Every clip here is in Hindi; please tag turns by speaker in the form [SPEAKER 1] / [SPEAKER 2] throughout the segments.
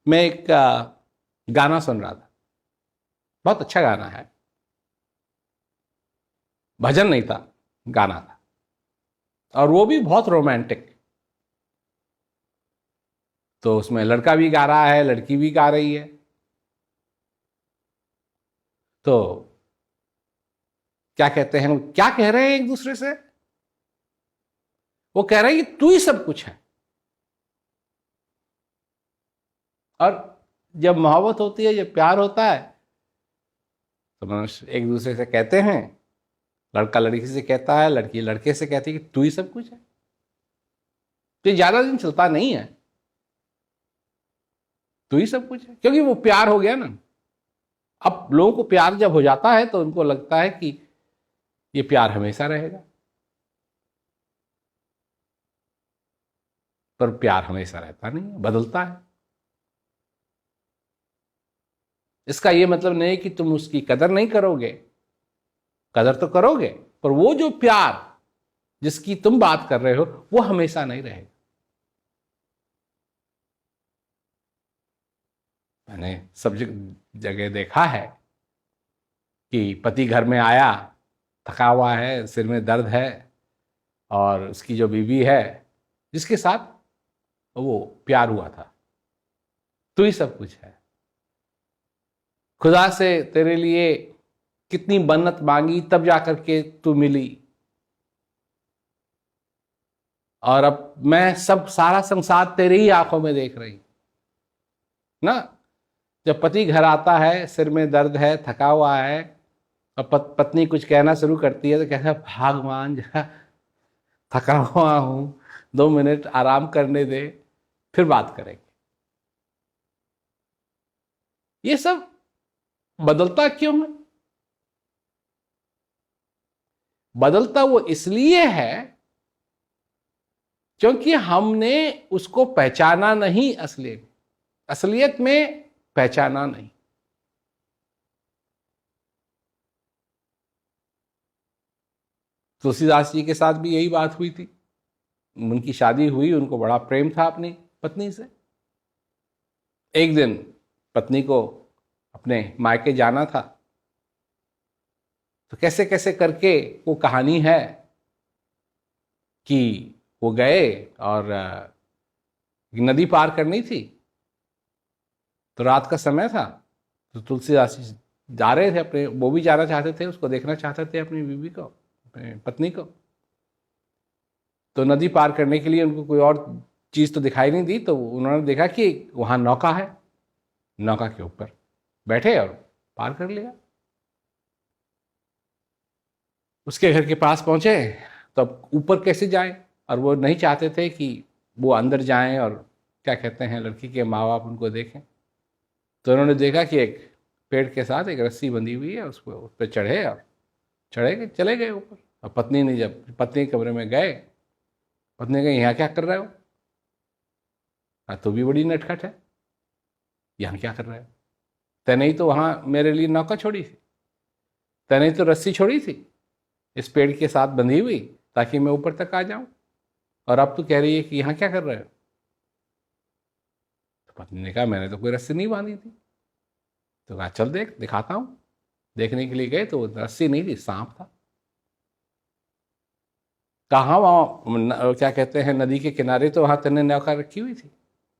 [SPEAKER 1] मैं एक गाना सुन रहा था, बहुत अच्छा गाना है, भजन नहीं था, गाना था, और वो भी बहुत रोमांटिक। तो उसमें लड़का भी गा रहा है, लड़की भी गा रही है। तो क्या कहते हैं, क्या कह रहे हैं एक दूसरे से? वो कह रहे हैं कि तू ही सब कुछ है। और जब मोहब्बत होती है, जब प्यार होता है, तो मनुष्य एक दूसरे से कहते हैं, लड़का लड़की से कहता है, लड़की लड़के से कहती है कि तू ही सब कुछ है। तो ये ज्यादा दिन चलता नहीं है, तू ही सब कुछ है, क्योंकि वो प्यार हो गया ना। अब लोगों को प्यार जब हो जाता है तो उनको लगता है कि ये प्यार हमेशा रहेगा, पर प्यार हमेशा रहता नहीं है, बदलता है। इसका ये मतलब नहीं कि तुम उसकी कदर नहीं करोगे, कदर तो करोगे, पर वो जो प्यार जिसकी तुम बात कर रहे हो वो हमेशा नहीं रहेगा। मैंने सब जगह देखा है कि पति घर में आया, थका हुआ है, सिर में दर्द है, और उसकी जो बीवी है, जिसके साथ वो प्यार हुआ था, तू ही सब कुछ है, खुदा से तेरे लिए कितनी मन्नत मांगी तब जाकर के तू मिली, और अब मैं सब सारा संसार तेरे ही आंखों में देख रही ना। जब पति घर आता है, सिर में दर्द है, थका हुआ है, और पत्नी कुछ कहना शुरू करती है, तो कहता है भगवान जरा थका हुआ हूं, 2 मिनट आराम करने दे, फिर बात करेंगे। ये सब बदलता क्यों है? बदलता वो इसलिए है क्योंकि हमने उसको पहचाना नहीं, असलियत में पहचाना नहीं। तुलसीदास जी के साथ भी यही बात हुई थी। उनकी शादी हुई, उनको बड़ा प्रेम था अपनी पत्नी से। एक दिन पत्नी को अपने मायके जाना था, तो कैसे कैसे करके वो कहानी है कि वो गए, और नदी पार करनी थी, तो रात का समय था। तो तुलसीदास जी जा रहे थे, अपने वो भी जाना चाहते थे, उसको देखना चाहते थे अपनी बीवी को, अपने पत्नी को। तो नदी पार करने के लिए उनको कोई और चीज़ तो दिखाई नहीं दी, तो उन्होंने देखा कि वहाँ नौका है, नौका के ऊपर बैठे और पार कर लिया। उसके घर के पास पहुंचे, तो अब ऊपर कैसे जाएं, और वो नहीं चाहते थे कि वो अंदर जाएं और क्या कहते हैं लड़की के माँ बाप उनको देखें। तो उन्होंने देखा कि एक पेड़ के साथ एक रस्सी बंधी हुई है, उसको उस पर चढ़े और चले गए ऊपर। और पत्नी ने, जब पत्नी के कमरे में गए, पत्नी ने कहा यहाँ क्या कर रहे हो? तू भी बड़ी नटखट है, यहाँ क्या कर रहे हो? तैने ही तो वहाँ मेरे लिए नौका छोड़ी थी, तैने ही तो रस्सी छोड़ी थी इस पेड़ के साथ बंधी हुई, ताकि मैं ऊपर तक आ जाऊं, और अब तू कह रही है कि यहाँ क्या कर रहे हो? तो पत्नी ने कहा मैंने तो कोई रस्सी नहीं बांधी थी। तो कहा चल दिखाता हूँ। देखने के लिए गए तो रस्सी नहीं थी, सांप था। कहाँ वहाँ क्या कहते हैं नदी के किनारे, तो वहाँ तेने नौका रखी हुई थी।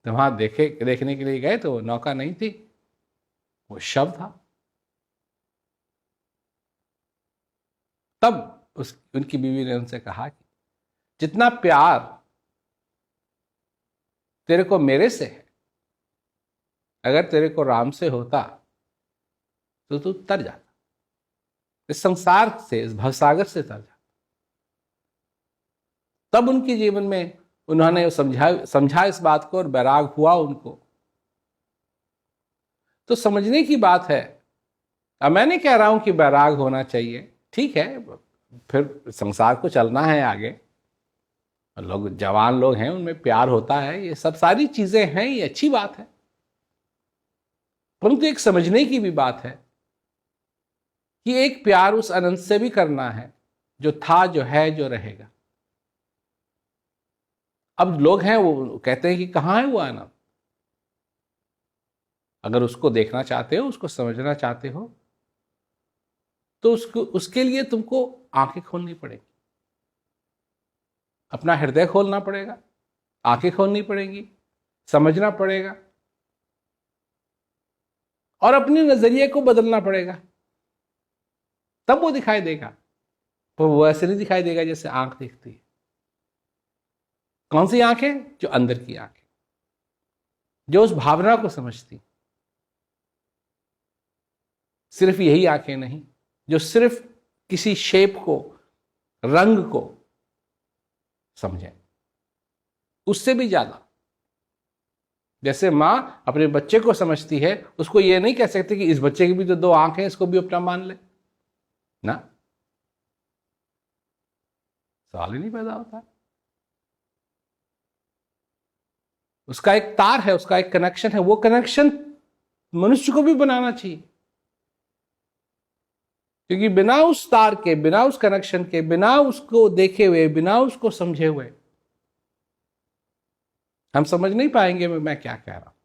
[SPEAKER 1] तो वहाँ देखने के लिए गए तो वो नौका नहीं थी, वो शव था। तब उनकी बीवी ने उनसे कहा कि जितना प्यार तेरे को मेरे से है, अगर तेरे को राम से होता तो तू तर जाता, इस संसार से, इस भवसागर से तर जाता। तब उनके जीवन में उन्होंने समझा इस बात को, और बैराग हुआ उनको। तो समझने की बात है। अब मैं नहीं कह रहा हूं कि बैराग होना चाहिए, ठीक है, फिर संसार को चलना है आगे, लोग जवान लोग हैं, उनमें प्यार होता है, ये सब सारी चीजें हैं, ये अच्छी बात है। परंतु एक समझने की भी बात है कि एक प्यार उस अनंत से भी करना है, जो था, जो है, जो रहेगा। अब लोग हैं वो कहते हैं कि कहाँ है वो अनंत? अगर उसको देखना चाहते हो, उसको समझना चाहते हो, तो उसके लिए तुमको आंखें खोलनी पड़ेगी, अपना हृदय खोलना पड़ेगा, आंखें खोलनी पड़ेगी, समझना पड़ेगा और अपने नजरिए को बदलना पड़ेगा, तब वो दिखाई देगा। पर वो ऐसे नहीं दिखाई देगा जैसे आंख देखती है। कौन सी आंखें? जो अंदर की आंखें, जो उस भावना को समझती। सिर्फ यही आंखें नहीं जो सिर्फ किसी शेप को, रंग को समझें, उससे भी ज्यादा। जैसे मां अपने बच्चे को समझती है, उसको ये नहीं कह सकती कि इस बच्चे की भी तो दो आंखें हैं, इसको भी अपना मान ले ना, सवाल ही नहीं पैदा होता। उसका एक तार है, उसका एक कनेक्शन है, वो कनेक्शन मनुष्य को भी बनाना चाहिए, क्योंकि बिना उस तार के, बिना उस कनेक्शन के, बिना उसको देखे हुए, बिना उसको समझे हुए हम समझ नहीं पाएंगे मैं क्या कह रहा हूं।